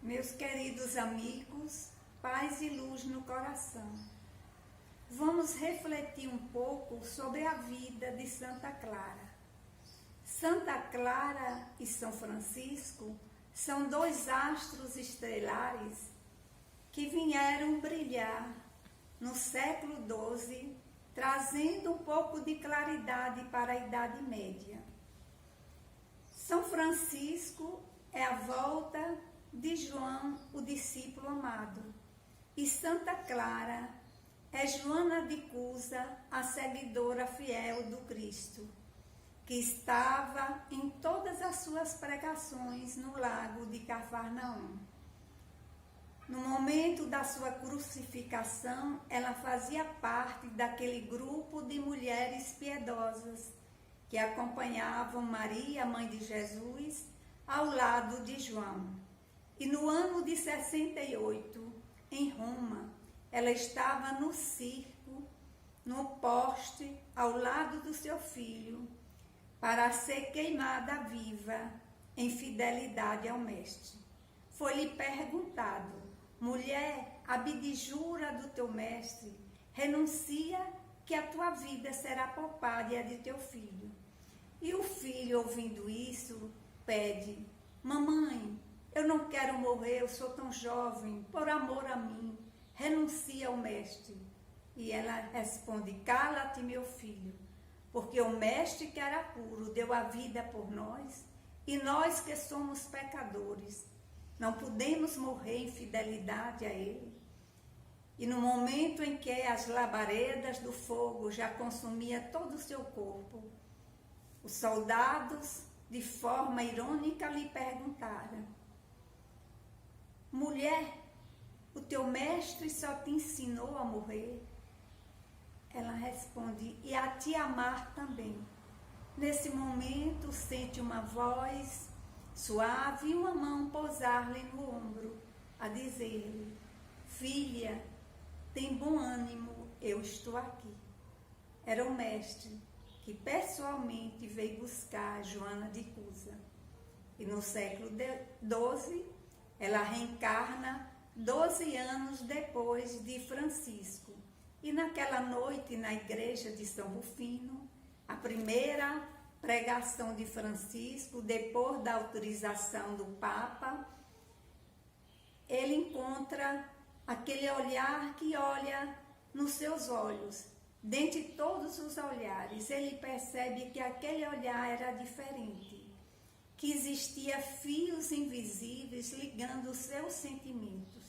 Meus queridos amigos, paz e luz no coração. Vamos refletir um pouco sobre a vida de Santa Clara. Santa Clara e São Francisco são dois astros estelares que vieram brilhar no século XII, trazendo um pouco de claridade para a Idade Média. São Francisco é a volta de João, o discípulo amado, e Santa Clara é Joana de Cusa, a seguidora fiel do Cristo, que estava em todas as suas pregações no lago de Cafarnaum. No momento da sua crucificação, ela fazia parte daquele grupo de mulheres piedosas que acompanhavam Maria, mãe de Jesus, ao lado de João. E no ano de 68, em Roma, ela estava no circo, no poste, ao lado do seu filho, para ser queimada viva em fidelidade ao mestre. Foi-lhe perguntado: mulher, abdijura do teu mestre, renuncia que a tua vida será poupada e a de teu filho. E o filho, ouvindo isso, pede: mamãe, eu não quero morrer, eu sou tão jovem, por amor a mim, renuncia ao mestre. E ela responde: cala-te, meu filho, porque o mestre que era puro deu a vida por nós, e nós que somos pecadores, não podemos morrer em fidelidade a ele. E no momento em que as labaredas do fogo já consumiam todo o seu corpo, os soldados, de forma irônica, lhe perguntaram: mulher, o teu mestre só te ensinou a morrer? Ela responde: e a te amar também. Nesse momento, sente uma voz suave e uma mão pousar-lhe no ombro, a dizer-lhe: filha, tem bom ânimo, eu estou aqui. Era o mestre que pessoalmente veio buscar Joana de Cusa. E no século XII, ela reencarna 12 anos depois de Francisco. E naquela noite, na igreja de São Rufino, a primeira pregação de Francisco, depois da autorização do Papa, ele encontra aquele olhar que olha nos seus olhos. Dentre todos os olhares, ele percebe que aquele olhar era diferente, que existia fios invisíveis ligando os seus sentimentos,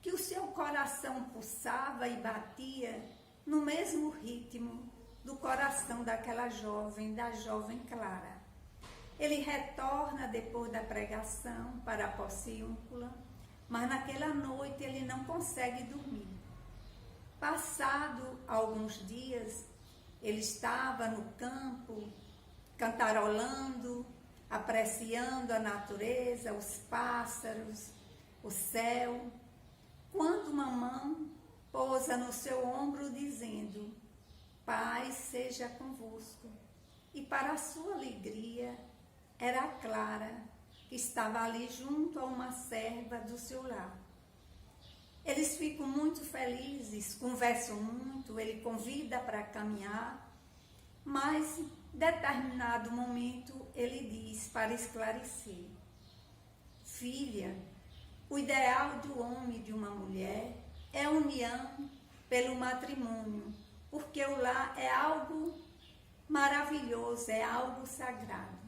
que o seu coração pulsava e batia no mesmo ritmo do coração daquela jovem, da jovem Clara. Ele retorna depois da pregação para a Porciúncula, mas naquela noite ele não consegue dormir. Passado alguns dias, ele estava no campo, cantarolando, apreciando a natureza, os pássaros, o céu, quando uma mão pousa no seu ombro dizendo: paz seja convosco. E para a sua alegria, era a Clara, que estava ali junto a uma serva do seu lar. Eles ficam muito felizes, conversam muito, ele convida para caminhar, mas em determinado momento ele diz, para esclarecer: filha, o ideal do homem e de uma mulher é a união pelo matrimônio, porque o lar é algo maravilhoso, é algo sagrado.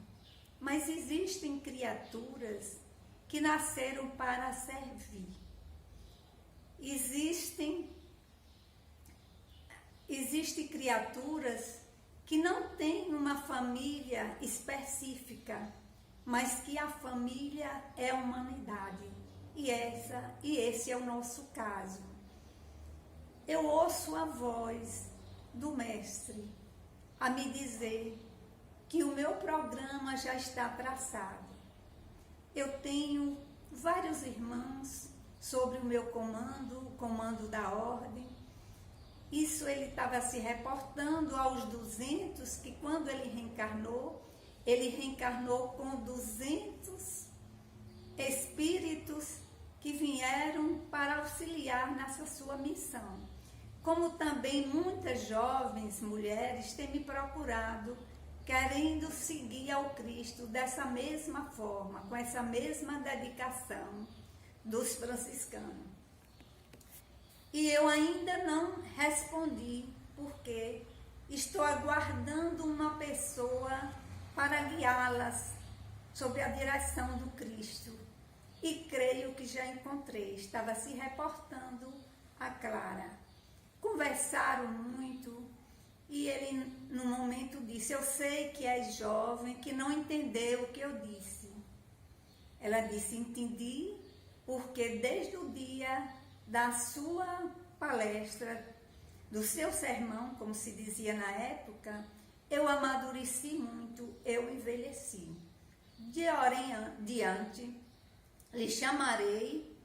Mas existem criaturas que nasceram para servir. Existem criaturas que não têm uma família específica, mas que a família é a humanidade. E esse é o nosso caso. Eu ouço a voz do Mestre a me dizer que o meu programa já está traçado. Eu tenho vários irmãos sobre o meu comando, o comando da ordem. Isso ele estava se reportando aos 200, que quando ele reencarnou com 200 espíritos vieram para auxiliar nessa sua missão. Como também muitas jovens mulheres têm me procurado, querendo seguir ao Cristo dessa mesma forma, com essa mesma dedicação dos franciscanos. E eu ainda não respondi, porque estou aguardando uma pessoa para guiá-las sob a direção do Cristo. E creio que já encontrei. Estava se reportando a Clara. Conversaram muito e ele, no momento, disse: eu sei que és jovem, que não entendeu o que eu disse. Ela disse: entendi, porque desde o dia da sua palestra, do seu sermão, como se dizia na época, eu amadureci muito, eu envelheci. De hora em diante, lhe chamarei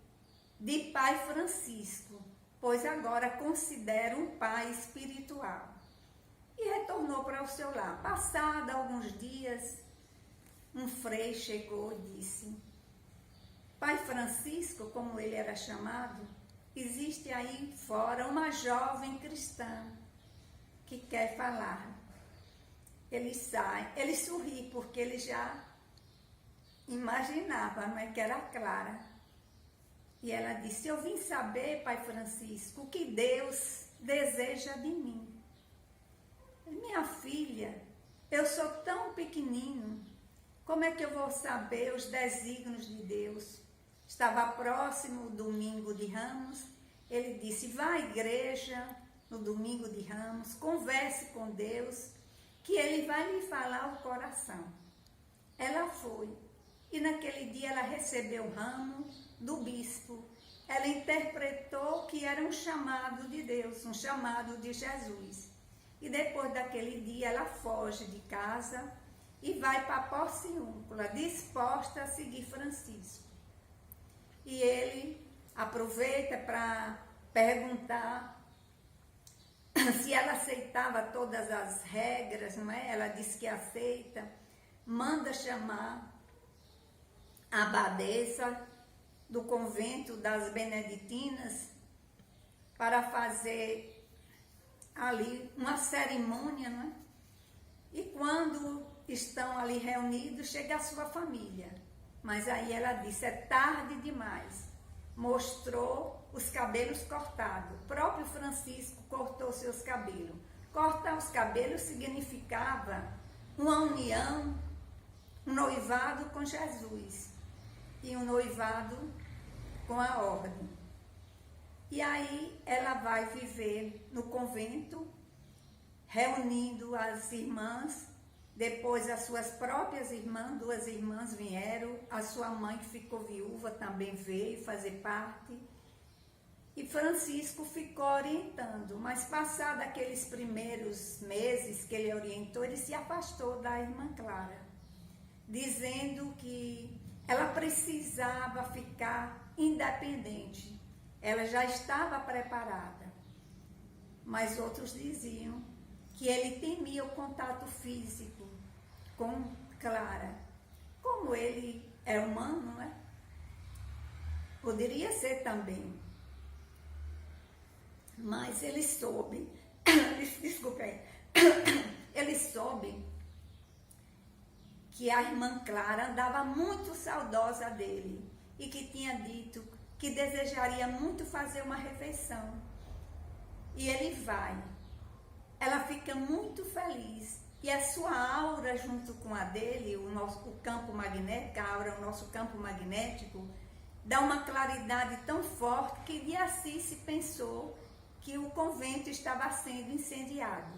de Pai Francisco, pois agora considero um pai espiritual. E retornou para o seu lar. Passado alguns dias, um frei chegou e disse: Pai Francisco, como ele era chamado, existe aí fora uma jovem cristã que quer falar. Ele sai, ele sorri, porque ele já imaginava, não é, que era Clara. E ela disse: eu vim saber, Pai Francisco, o que Deus deseja de mim. Minha filha, eu sou tão pequenino, como é que eu vou saber os desígnios de Deus? Estava próximo o domingo de Ramos, ele disse: vá à igreja no domingo de Ramos, converse com Deus, que Ele vai lhe falar o coração. Ela foi, e naquele dia ela recebeu o ramo do bispo. Ela interpretou que era um chamado de Deus, um chamado de Jesus. E depois daquele dia ela foge de casa e vai para Porciúncula, disposta a seguir Francisco. E ele aproveita para perguntar se ela aceitava todas as regras, não é? Ela diz que aceita, manda chamar a abadesa do convento das Beneditinas para fazer ali uma cerimônia, não é? E quando estão ali reunidos, chega a sua família. Mas aí ela disse: é tarde demais. Mostrou os cabelos cortados. O próprio Francisco cortou seus cabelos. Cortar os cabelos significava uma união, um noivado com Jesus e um noivado com a ordem. E aí ela vai viver no convento, reunindo as irmãs. Depois as suas próprias irmãs, 2 irmãs vieram, a sua mãe, que ficou viúva, também veio fazer parte. E Francisco ficou orientando, mas passado aqueles primeiros meses que ele orientou, ele se afastou da irmã Clara, dizendo que ela precisava ficar independente. Ela já estava preparada, mas outros diziam que ele temia o contato físico com Clara. Como ele é humano, não é? Poderia ser também. Mas ele soube, desculpa aí, ele soube que a irmã Clara andava muito saudosa dele e que tinha dito que desejaria muito fazer uma refeição. E ele vai. Ela fica muito feliz. E a sua aura junto com a dele, o campo magnético, a aura, o nosso campo magnético, dá uma claridade tão forte que de Assis se pensou que o convento estava sendo incendiado.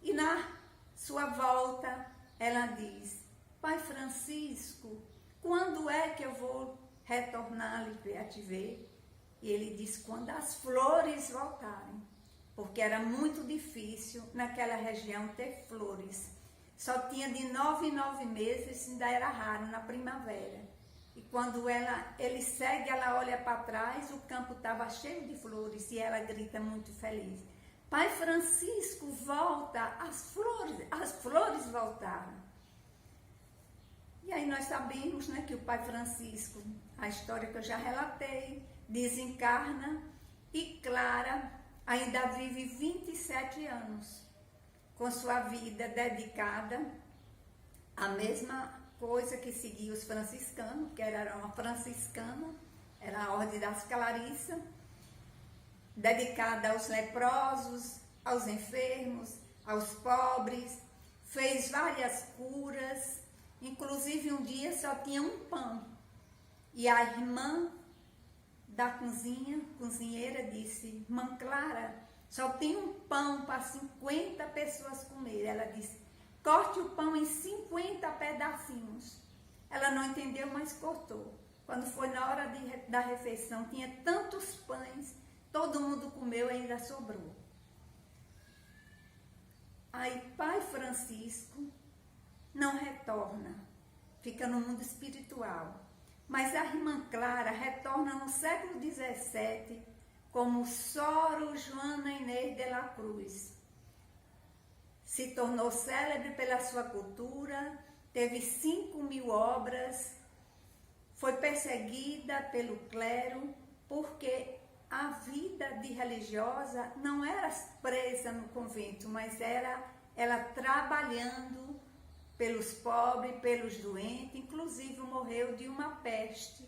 E na sua volta, ela diz: Pai Francisco, quando é que eu vou retornar a te ver? E ele diz: quando as flores voltarem. Porque era muito difícil naquela região ter flores. Só tinha de 9 em 9 meses, ainda era raro na primavera. E quando ele segue, ela olha para trás, o campo estava cheio de flores e ela grita muito feliz: Pai Francisco, volta, as flores voltaram. E aí nós sabemos, né, que o Pai Francisco, a história que eu já relatei, desencarna e Clara ainda vive 27 anos com sua vida dedicada à mesma coisa que seguia os franciscanos, que era uma franciscana, era a Ordem das Clarissas, dedicada aos leprosos, aos enfermos, aos pobres, fez várias curas, inclusive um dia só tinha um pão. E a irmã da cozinheira, disse: irmã Clara, só tem um pão para 50 pessoas comer. Ela disse: corte o pão em 50 pedacinhos. Ela não entendeu, mas cortou. Quando foi na hora da refeição, tinha tantos pães, todo mundo comeu e ainda sobrou. Aí Pai Francisco não retorna, fica no mundo espiritual. Mas a irmã Clara retorna no século XVII como Sor Joana Inês de la Cruz. Se tornou célebre pela sua cultura, teve 5.000 obras, foi perseguida pelo clero, porque a vida de religiosa não era presa no convento, mas era ela trabalhando pelos pobres, pelos doentes, inclusive morreu de uma peste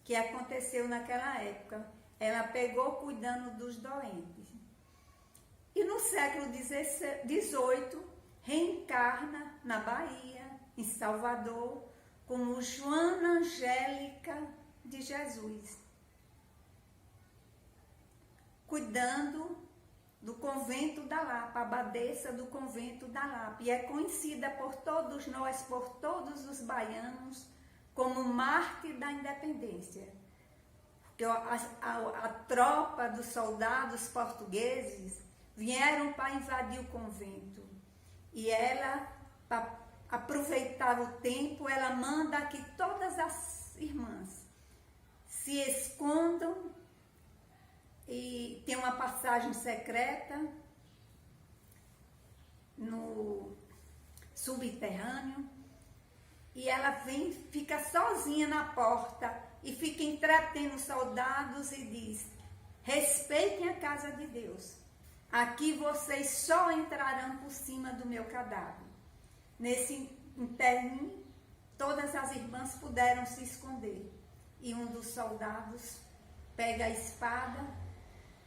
que aconteceu naquela época. Ela pegou cuidando dos doentes. E no século XVIII, reencarna na Bahia, em Salvador, como Joana Angélica de Jesus, cuidando do convento da Lapa, a abadesa do convento da Lapa, e é conhecida por todos nós, por todos os baianos, como mártir da independência. Porque a tropa dos soldados portugueses vieram para invadir o convento, e ela, para aproveitar o tempo, ela manda que todas as irmãs se escondam, e tem uma passagem secreta no subterrâneo, e ela vem, fica sozinha na porta e fica entretendo os soldados e diz: respeitem a casa de Deus, aqui vocês só entrarão por cima do meu cadáver. Nesse interninho, todas as irmãs puderam se esconder, e um dos soldados pega a espada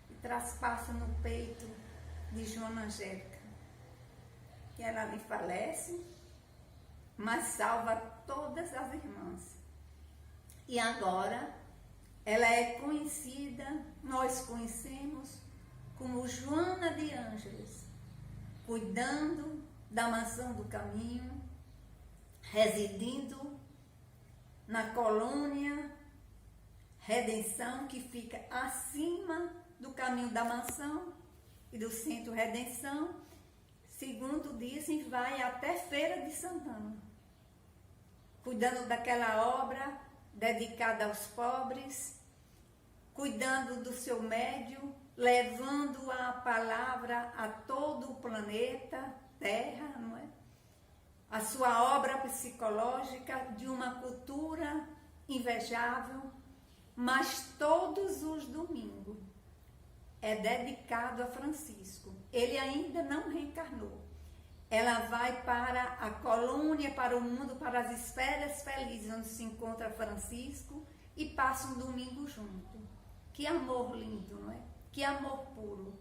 e traspassa no peito de Joana Angélica. E ela ali falece, mas salva todas as irmãs. E agora ela é conhecida, nós conhecemos como Joana de Ângeles, cuidando da mansão do caminho, residindo na colônia Redenção, que fica acima do caminho da mansão e do centro Redenção. Segundo dizem, vai até Feira de Santana, cuidando daquela obra dedicada aos pobres, cuidando do seu médio, levando a palavra a todo o planeta Terra, não é? A sua obra psicológica de uma cultura invejável, mas todos os domingos é dedicado a Francisco. Ele ainda não reencarnou. Ela vai para a colônia, para o mundo, para as esferas felizes, onde se encontra Francisco, e passa um domingo junto. Que amor lindo, não é? Que amor puro.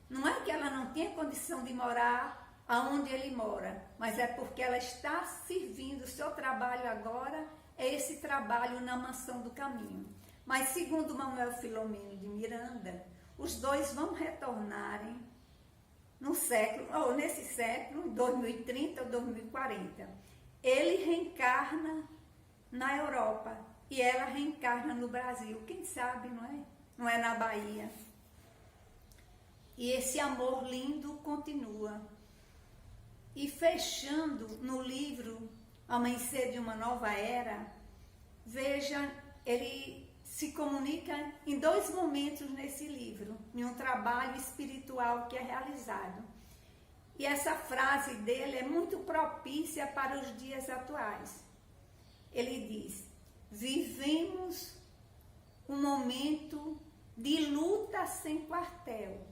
Não é que ela não tenha condição de morar aonde ele mora, mas é porque ela está servindo, o seu trabalho agora é esse trabalho na mansão do caminho. Mas segundo Manuel Filomeno de Miranda, os dois vão retornarem no século, ou nesse século, 2030 ou 2040. Ele reencarna na Europa e ela reencarna no Brasil. Quem sabe, não é? Não é na Bahia. E esse amor lindo continua. E fechando no livro Amanhecer de uma Nova Era, veja, ele se comunica em 2 momentos nesse livro, em um trabalho espiritual que é realizado. E essa frase dele é muito propícia para os dias atuais. ele diz: vivemos um momento de luta sem quartel,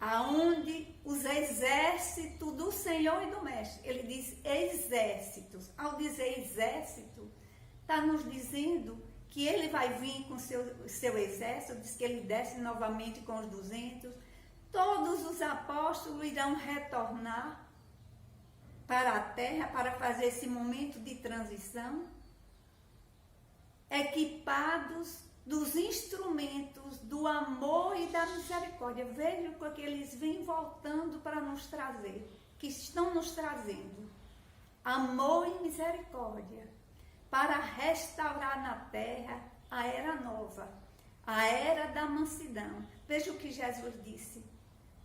aonde os exércitos do Senhor e do Mestre, ele diz exércitos. Ao dizer exército, está nos dizendo que ele vai vir com seu exército, diz que ele desce novamente com os 200, todos os apóstolos irão retornar para a terra para fazer esse momento de transição, equipados dos instrumentos do amor e da misericórdia. Vejam o que eles vêm voltando para nos trazer, que estão nos trazendo amor e misericórdia, para restaurar na terra a era nova, a era da mansidão. Veja o que Jesus disse: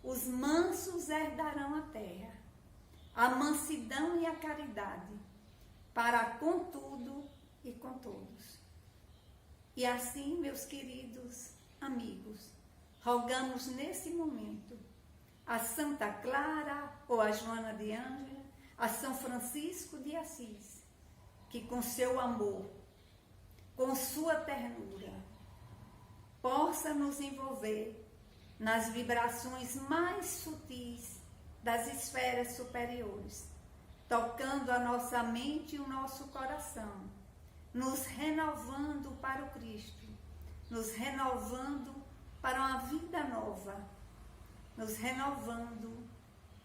os mansos herdarão a terra, a mansidão e a caridade, para com tudo e com todos. E assim, meus queridos amigos, rogamos nesse momento a Santa Clara ou a Joana de Ângela, a São Francisco de Assis, que com seu amor, com sua ternura, possa nos envolver nas vibrações mais sutis das esferas superiores, tocando a nossa mente e o nosso coração, nos renovando para o Cristo, nos renovando para uma vida nova, nos renovando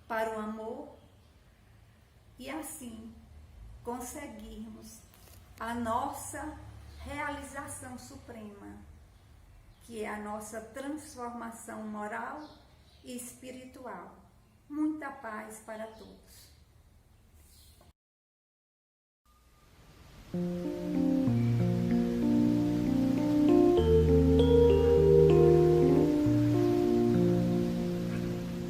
para o amor, e assim conseguirmos a nossa realização suprema, que é a nossa transformação moral e espiritual. Muita paz para todos.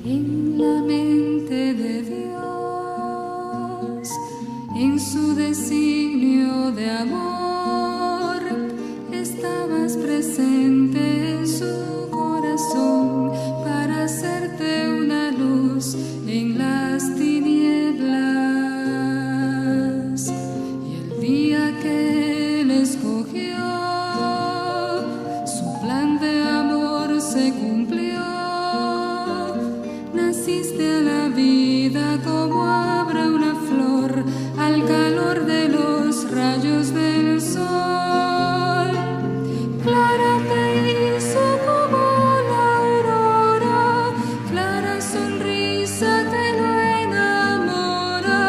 En la mente de Dios, en su designio de amor, estabas presente en su corazón para hacerte una luz en las tinieblas. Y el día que Él escogió, su plan de amor se cumplió. Naciste a la vida como abre una flor al calor de los rayos del sol. Clara te hizo como la aurora, clara sonrisa te lo enamora.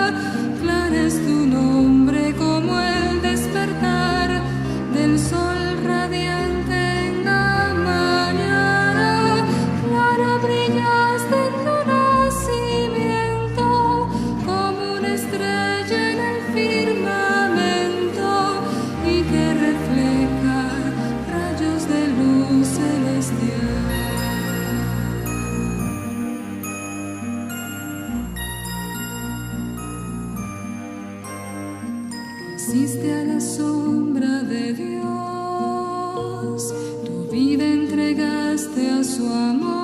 Clara es tu nombre como el despertar del sol radiante en la mañana. Clara brillaste en tu nacimiento como una estrella en el firmamento y que refleja rayos de luz celestial. Naciste a la sombra de Dios, tu vida entregaste a su amor.